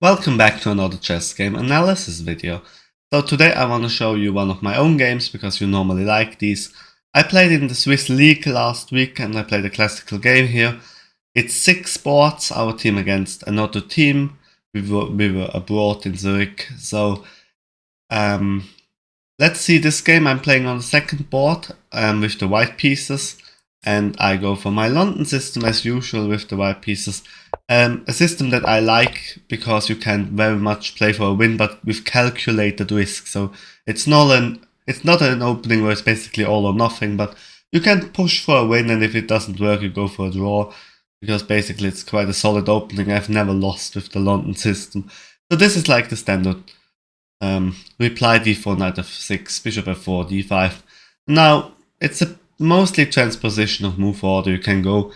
Welcome back to another chess game analysis video. So today I want to show you one of my own games because you normally like these. I played in the Swiss League last week and I played a classical game here. It's 6 boards, our team against another team. We were abroad in Zurich. So let's see this game. I'm playing on the second board with the white pieces. And I go for my London system as usual with the white pieces. A system that I like because you can very much play for a win, but with calculated risk. So it's not an opening where it's basically all or nothing, but you can push for a win, and if it doesn't work, you go for a draw. Because basically it's quite a solid opening. I've never lost with the London system. So this is like the standard reply d4, knight f6, bishop f4, d5. Now it's a mostly transposition of move order. You can go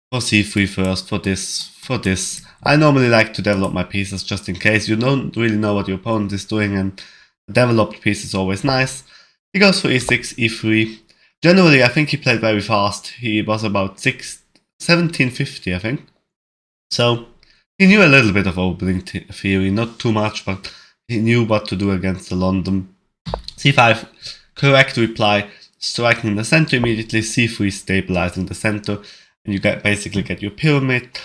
for c3 first, for this. I normally like to develop my pieces just in case. You don't really know what your opponent is doing, and a developed piece is always nice. He goes for e6, e3. Generally, I think he played very fast. He was about 1750, I think. So he knew a little bit of opening theory, not too much, but he knew what to do against the London. c5, correct reply, striking the center immediately. c3, stabilizing the center. And you basically get your pyramid,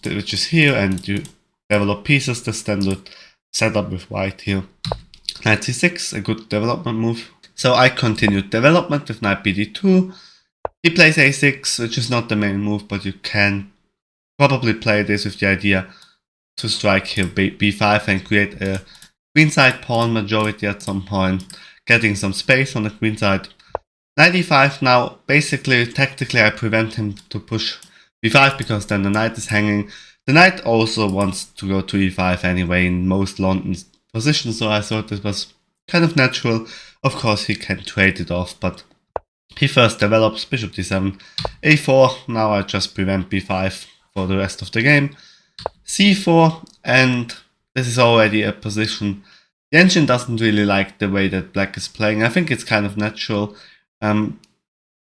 which is here, and you develop pieces, the standard setup with white here. Knight c6, a good development move. So I continued development with knight bd2. He plays a6, which is not the main move, but you can probably play this with the idea to strike here b5 and create a queenside pawn majority at some point, getting some space on the queenside. Knight e5, now basically tactically I prevent him to push b5 because then the knight is hanging. The knight also wants to go to e5 anyway in most London positions, so I thought it was kind of natural. Of course he can trade it off, but he first develops bishop d7, a4, now I just prevent b5 for the rest of the game. c4, and this is already a position the engine doesn't really like the way that black is playing. I think it's kind of natural.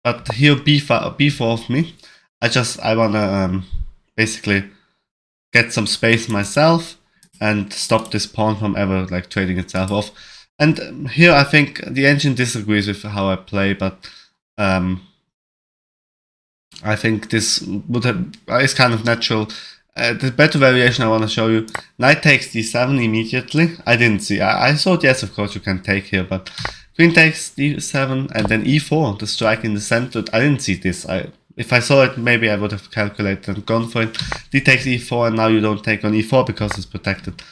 But here b4 of me. I wanna basically get some space myself and stop this pawn from ever like trading itself off. And here I think the engine disagrees with how I play, but I think this is kind of natural. The better variation I want to show you, knight takes d7 immediately. I didn't see. I thought yes, of course you can take here, but queen takes d7 and then e4, the strike in the center. I didn't see this. If I saw it, maybe I would have calculated and gone for it. D takes e4, and now you don't take on e4 because it's protected.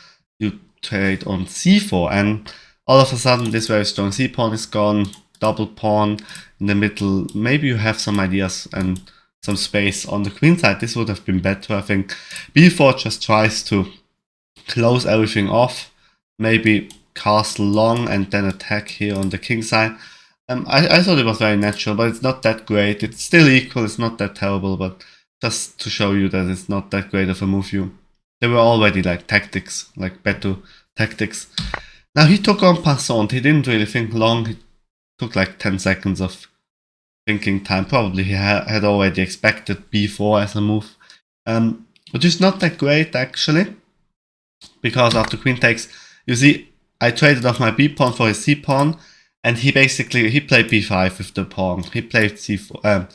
You trade on c4, and all of a sudden this very strong c pawn is gone. Double pawn in the middle. Maybe you have some ideas and some space on the queen side. This would have been better, I think. b4 just tries to close everything off. Maybe castle long and then attack here on the king side. I thought it was very natural, but it's not that great. It's still equal, it's not that terrible, but just to show you that it's not that great of a move. There were already like tactics, like better tactics. Now he took on passant. He didn't really think long. He took like 10 seconds of thinking time. Probably he had already expected b4 as a move, which is not that great actually, because after queen takes, you see, I traded off my b pawn for his c pawn, and he played b5 with the pawn. He played c4.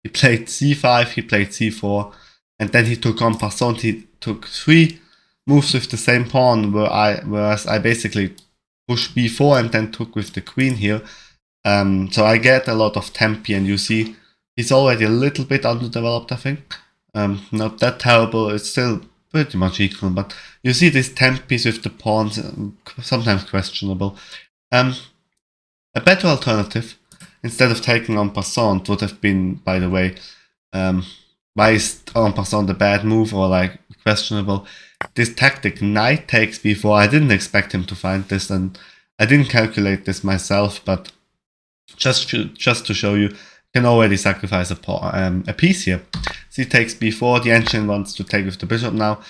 He played c5. He played c4, and then he took on passant. He took 3 moves with the same pawn, whereas I basically pushed b4 and then took with the queen here. So I get a lot of tempi, and you see he's already a little bit underdeveloped, I think. Not that terrible. It's still pretty much equal, but you see these tempis with the pawns, sometimes questionable. A better alternative, instead of taking en passant, would have been, by the way, why is en passant a bad move or like questionable? This tactic, knight takes b4, I didn't expect him to find this, and I didn't calculate this myself, but just to show you, can already sacrifice a piece here. C takes b4, the engine wants to take with the bishop now,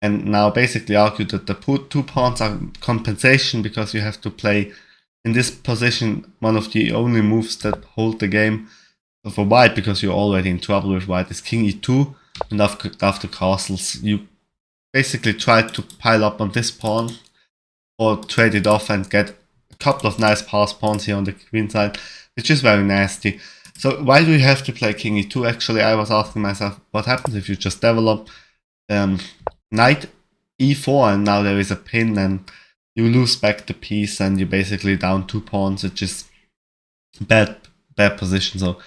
and now basically argue that the 2 pawns are compensation because you have to play in this position one of the only moves that hold the game for white, because you're already in trouble with white, is king e2, and after castles you basically tried to pile up on this pawn or trade it off and get a couple of nice pass pawns here on the queen side, which is very nasty. So why do you have to play king e2? Actually, I was asking myself, what happens if you just develop knight e4 and now there is a pin and you lose back the piece and you're basically down 2 pawns, which is bad position. So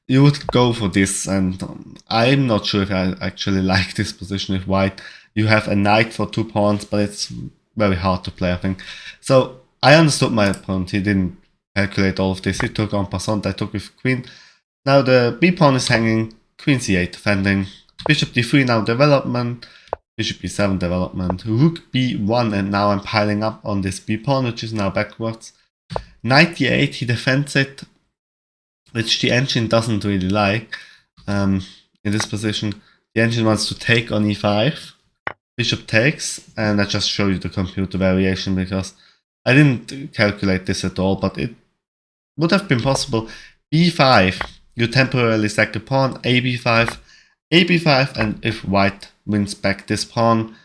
you would go for this, and I'm not sure if I actually like this position with white. You have a knight for 2 pawns, but it's very hard to play, I think. So I understood my opponent. He didn't calculate all of this. He took en passant, I took with queen. Now the b pawn is hanging, queen c8 defending, bishop d3 now development, bishop b7 development, rook b1, and now I'm piling up on this b pawn, which is now backwards. Knight d8, he defends it, which the engine doesn't really like. In this position, the engine wants to take on e5, bishop takes, and I just show you the computer variation because I didn't calculate this at all, but it would have been possible. b5, you temporarily sack the pawn, ab5, and if white wins back this pawn,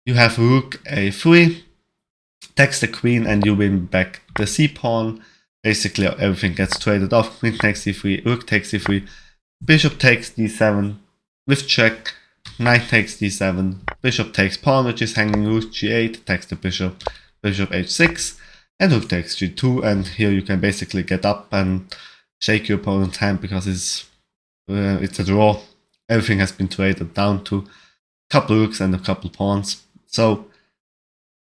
you have rook a3, takes the queen, and you win back the c pawn. Basically everything gets traded off. Queen takes c3, rook takes c3, bishop takes d7 with check, knight takes d7, bishop takes pawn, which is hanging, rook g8, takes the bishop, bishop h6, and rook takes g2, and here you can basically get up and shake your opponent's hand because it's a draw. Everything has been traded down to a couple rooks and a couple pawns. So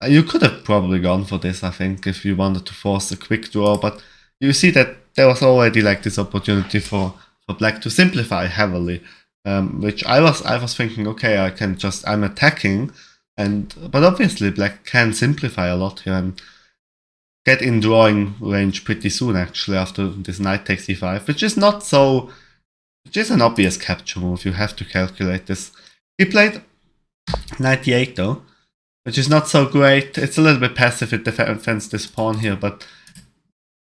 you could have probably gone for this, I think, if you wanted to force a quick draw, but you see that there was already like this opportunity for black to simplify heavily, which I was thinking, okay, I'm attacking, but obviously black can simplify a lot here and get in drawing range pretty soon, actually, after this knight takes e5, which is an obvious capture move. You have to calculate this. He played knight d8 though, which is not so great. It's a little bit passive. It defends this pawn here, but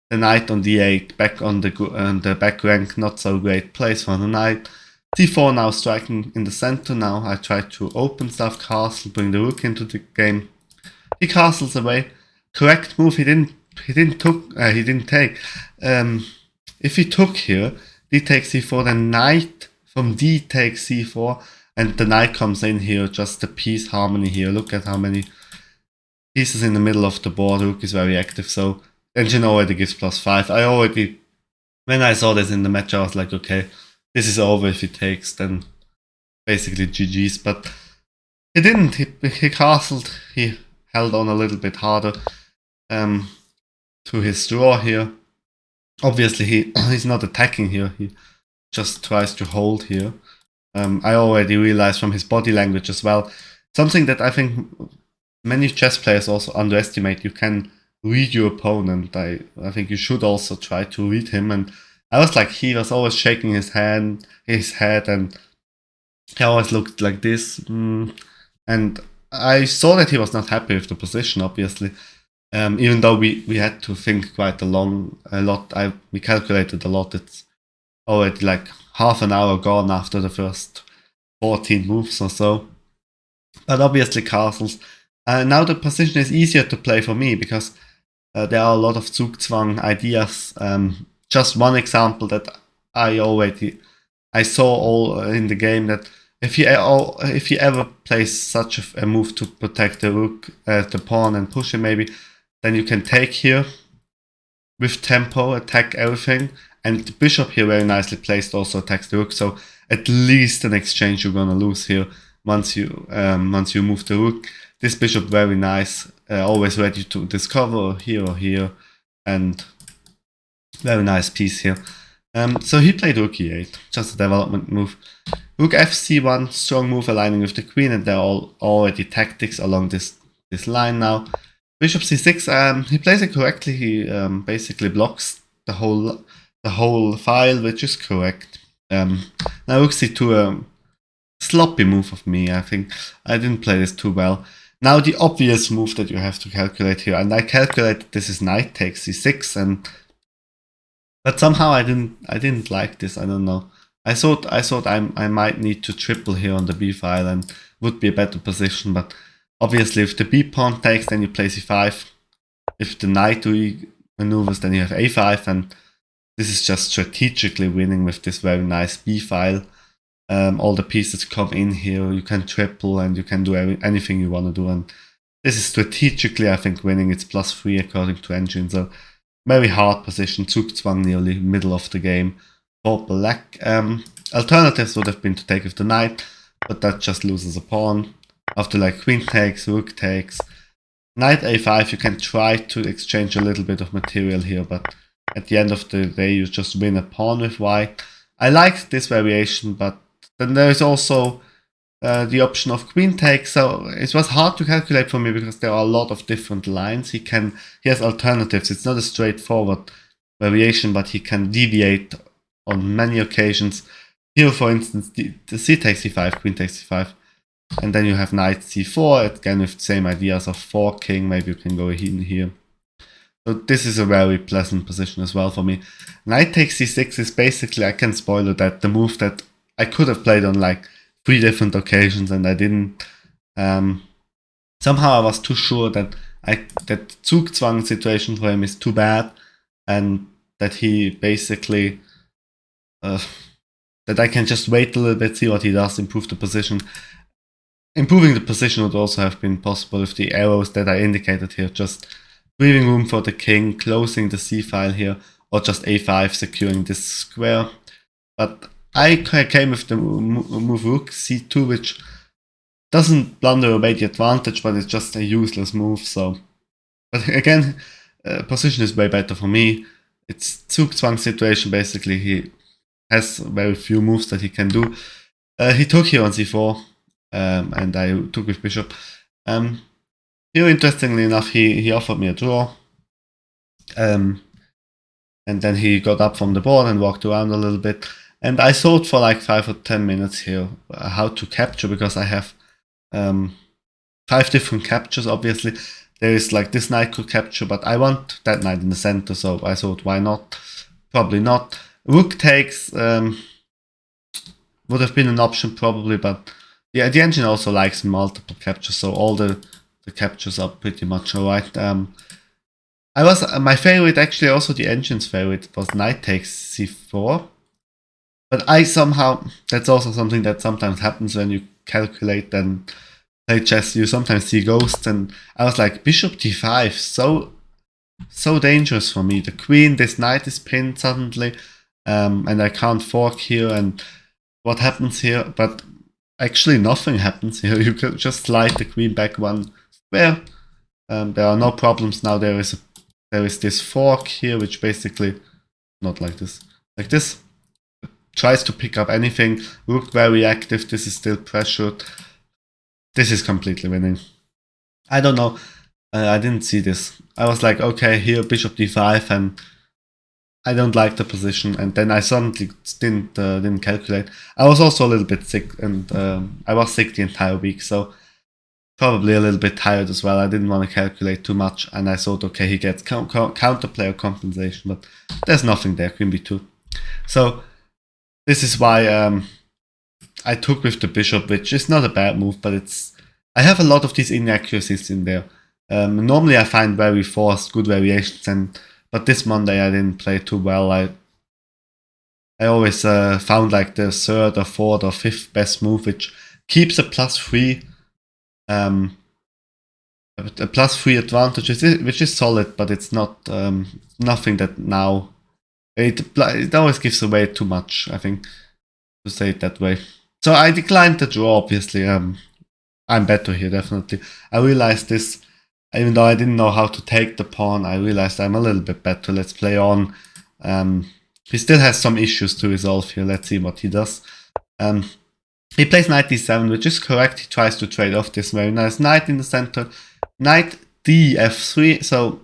the knight on d8 back on the back rank, not so great place for the knight. d4 now striking in the center. Now I try to open stuff, castle, bring the rook into the game. He castles away. Correct move. He didn't take. If he took here, d takes c4, then knight from d takes c4. And the knight comes in here, just the piece harmony here. Look at how many pieces in the middle of the board. Rook is very active, so engine already gives +5. When I saw this in the match, I was like, okay, this is over. If he takes, then basically GG's. But he didn't. He castled. He held on a little bit harder to his draw here. Obviously, he's not attacking here. He just tries to hold here. I already realized from his body language as well, something that I think many chess players also underestimate. You can read your opponent. I think you should also try to read him. And I was like, he was always shaking his head, and he always looked like this. And I saw that he was not happy with the position, obviously. Even though we had to think quite a lot. We calculated a lot. It's already like half an hour gone after the first 14 moves or so. But obviously castles. Now the position is easier to play for me because there are a lot of Zugzwang ideas. Just one example that I saw all in the game, that if you ever play such a move to protect the rook, the pawn, and push him maybe, then you can take here with tempo, attack everything. And the bishop here very nicely placed also attacks the rook, so at least an exchange you're gonna lose here once you move the rook. This bishop very nice, always ready to discover here or here, and very nice piece here. So he played rook e8, just a development move. Rook fc1, strong move aligning with the queen, and there are already tactics along this line now. Bishop c6, he plays it correctly. He basically blocks the whole file, which is correct. Now rook c2, sloppy move of me. I think I didn't play this too well. Now the obvious move that you have to calculate here, and I calculated this is knight takes c6, but somehow I didn't like this. I don't know. I thought I might need to triple here on the b file and would be a better position, but obviously if the b pawn takes, then you play c5. If the knight maneuvers, then you have a5, and this is just strategically winning with this very nice b file. All the pieces come in here, you can triple and you can do anything you want to do, and this is strategically, I think, winning. It's +3 according to Engine, so very hard position. Zugzwang nearly middle of the game for black. Alternatives would have been to take with the knight, but that just loses a pawn. After like queen takes, rook takes, knight a5, you can try to exchange a little bit of material here, but at the end of the day you just win a pawn with white. I like this variation, but then there is also the option of queen takes, so it was hard to calculate for me because there are a lot of different lines. He has alternatives. It's not a straightforward variation, but he can deviate on many occasions. Here, for instance, the c takes c5, queen takes c5, and then you have knight c4, again with the same ideas of forking. Maybe you can go in here. So this is a very pleasant position as well for me. Knight takes c6 is basically, I can spoil that, the move that I could have played on like 3 different occasions and I didn't. Somehow I was too sure that that Zugzwang situation for him is too bad, and that he basically that I can just wait a little bit, see what he does, improve the position. Improving the position would also have been possible with the arrows that I indicated here, just leaving room for the king, closing the c file here, or just a5 securing this square. But I came with the move rook c2, which doesn't blunder away the advantage, but it's just a useless move. So, but again, position is way better for me. It's Zugzwang situation basically. He has very few moves that he can do. He took here on c4, and I took with bishop. Here, interestingly enough, he offered me a draw. And then he got up from the board and walked around a little bit. And I thought for like 5 or 10 minutes here how to capture, because I have 5 different captures. Obviously, there is like this knight could capture, but I want that knight in the center, so I thought, why not? Probably not. Rook takes would have been an option probably, but yeah, the engine also likes multiple captures, so all the captures are pretty much alright. I was my favorite, actually also the engine's favorite, was knight takes c4. But I somehow, that's also something that sometimes happens when you calculate and play chess, you sometimes see ghosts, and I was like, bishop d5, so dangerous for me. The queen, this knight is pinned suddenly, and I can't fork here, and what happens here? But actually nothing happens here. You could just slide the queen back one square. There are no problems now. There is this fork here, which basically, not like this, like this, tries to pick up anything. Rook very active. This is still pressured. This is completely winning. I don't know. I didn't see this. I was like, okay, here bishop d5, and I don't like the position. And then I suddenly didn't calculate. I was also a little bit sick, and I was sick the entire week, so probably a little bit tired as well. I didn't want to calculate too much, and I thought, okay, he gets counterplayer compensation, but there's nothing there. Queen b2. So this is why I took with the bishop, which is not a bad move, but I have a lot of these inaccuracies in there. Normally I find very forced, good variations, but this Monday I didn't play too well. I always found like the 3rd or 4th or 5th best move, which keeps a +3, a +3 advantage, which is solid, but it's not nothing that now. It always gives away too much, I think, to say it that way. So I declined the draw, obviously. I'm better here, definitely. I realized this, even though I didn't know how to take the pawn, I realized I'm a little bit better. Let's play on. He still has some issues to resolve here. Let's see what he does. He plays knight d7, which is correct. He tries to trade off this very nice knight in the center. Knight df3, so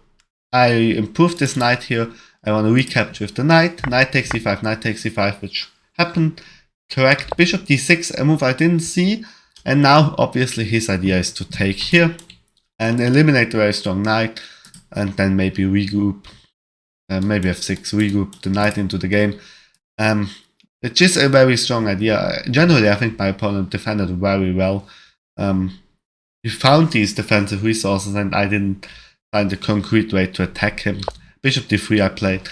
I improved this knight here. I want to recapture with the knight. Knight takes c5, knight takes c5, which happened. Correct. Bishop d6, a move I didn't see. And now, obviously, his idea is to take here and eliminate the very strong knight, and then maybe regroup, maybe f6, regroup the knight into the game. which is a very strong idea. Generally, I think my opponent defended very well. He found these defensive resources, and I didn't find a concrete way to attack him. Bishop d3 I played.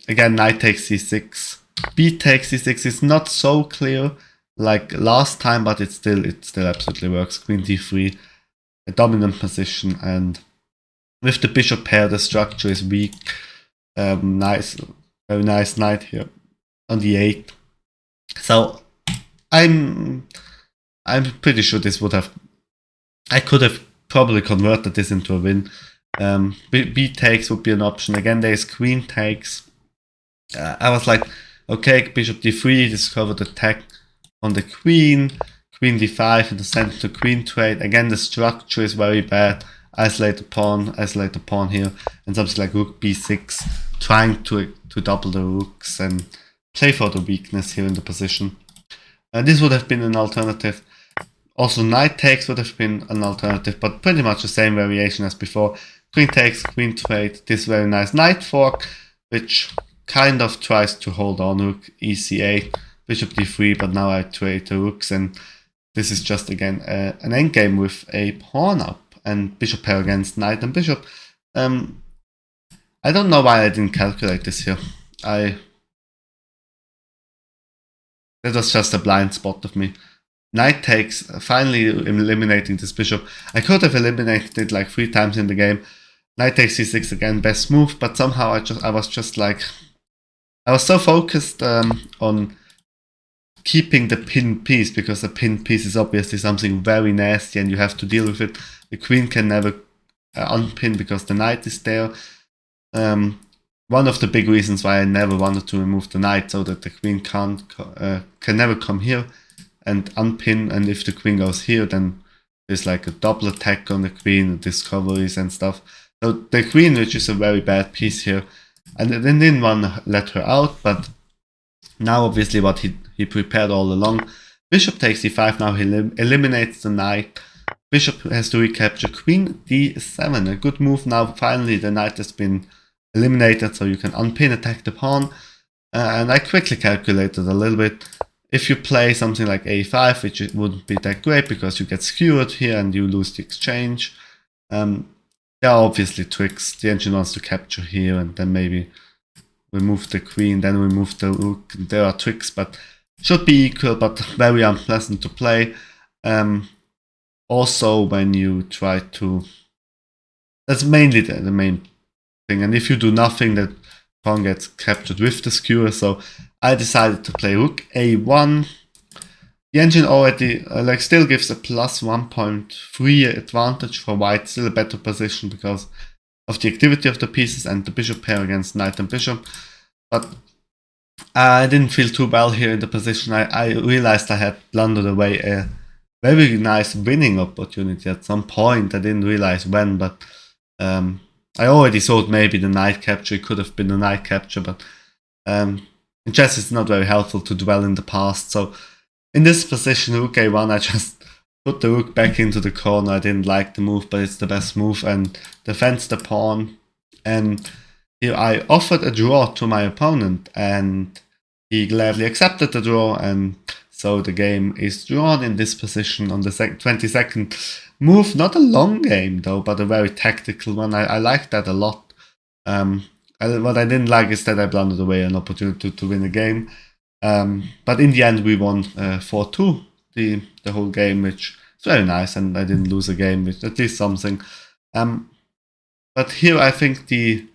Again, knight takes c6. B takes c6 is not so clear like last time, but it still absolutely works. Queen d3, a dominant position, and with the bishop pair, the structure is weak. Nice, very nice knight here on the 8. So I'm pretty sure this would have. I could have probably converted this into a win. B takes would be an option. Again, there is queen takes. I was like, okay, bishop d3, discovered attack on the queen. Queen d5 in the center, queen trade. Again, the structure is very bad. Isolate the pawn here, and something like rook b6, trying to double the rooks and play for the weakness here in the position. This would have been an alternative. Also, knight takes would have been an alternative, but pretty much the same variation as before. Queen takes, queen trade, this very nice knight fork, which kind of tries to hold on rook ec8, bishop d3, but now I trade the rooks, and this is just again an endgame with a pawn up and bishop pair against knight and bishop. I don't know why I didn't calculate this here. That was just a blind spot of me. Knight takes, finally eliminating this bishop. I could have eliminated it like 3 times in the game. Knight takes c6 again, best move, but somehow I was so focused on keeping the pinned piece, because the pinned piece is obviously something very nasty and you have to deal with it. The queen can never unpin because the knight is there. One of the big reasons why I never wanted to remove the knight, so that the queen can never come here and unpin, and if the queen goes here, then there's like a double attack on the queen, discoveries and stuff. So the queen, which is a very bad piece here, and I didn't want to let her out, but now obviously what he prepared all along. Bishop takes e5, now he eliminates the knight. Bishop has to recapture queen d7, a good move now. Finally the knight has been eliminated, so you can unpin, attack the pawn. And I quickly calculated a little bit. If you play something like a5, which it wouldn't be that great because you get skewered here and you lose the exchange. There are obviously tricks. The engine wants to capture here and then maybe remove the queen, then remove the rook. There are tricks, but should be equal, but very unpleasant to play. Also, when you try to, that's mainly the main thing. And if you do nothing, that pawn gets captured with the skewer. So I decided to play rook a1. The engine already still gives a plus 1.3 advantage for white, still a better position because of the activity of the pieces and the bishop pair against knight and bishop. But I didn't feel too well here in the position. I realized I had blundered away a very nice winning opportunity at some point. I didn't realize when, but I already thought maybe the knight capture, it could have been a knight capture, but in chess it's not very helpful to dwell in the past. So in this position, rook a1, I just put the rook back into the corner. I didn't like the move, but it's the best move, and defends the pawn. And here I offered a draw to my opponent, and he gladly accepted the draw, and so the game is drawn in this position on the 22nd move. Not a long game though, but a very tactical one. I like that a lot. What I didn't like is that I blundered away an opportunity to win a game. But in the end we won 4-2 the whole game, which is very nice, and I didn't lose a game, which at least something. But here I think the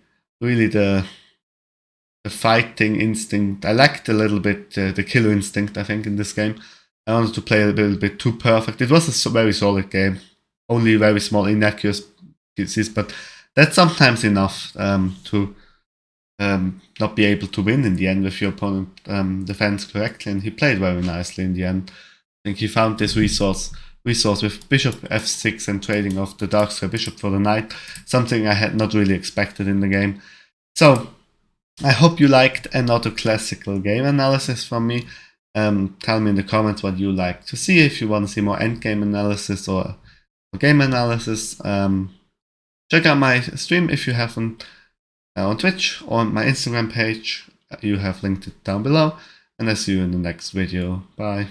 fighting instinct, I lacked a little bit the killer instinct, I think, in this game. I wanted to play a little bit too perfect. It was a very solid game, only very small inaccuracies, but that's sometimes enough to not be able to win in the end if your opponent defends correctly, and he played very nicely in the end. I think he found this resource with bishop f6 and trading off the dark square bishop for the knight, something I had not really expected in the game. So I hope you liked another classical game analysis from me. Tell me in the comments what you like to see, if you want to see more endgame analysis or game analysis. Check out my stream if you haven't on Twitch, or on my Instagram page. You have linked it down below. and I see you in the next video. Bye.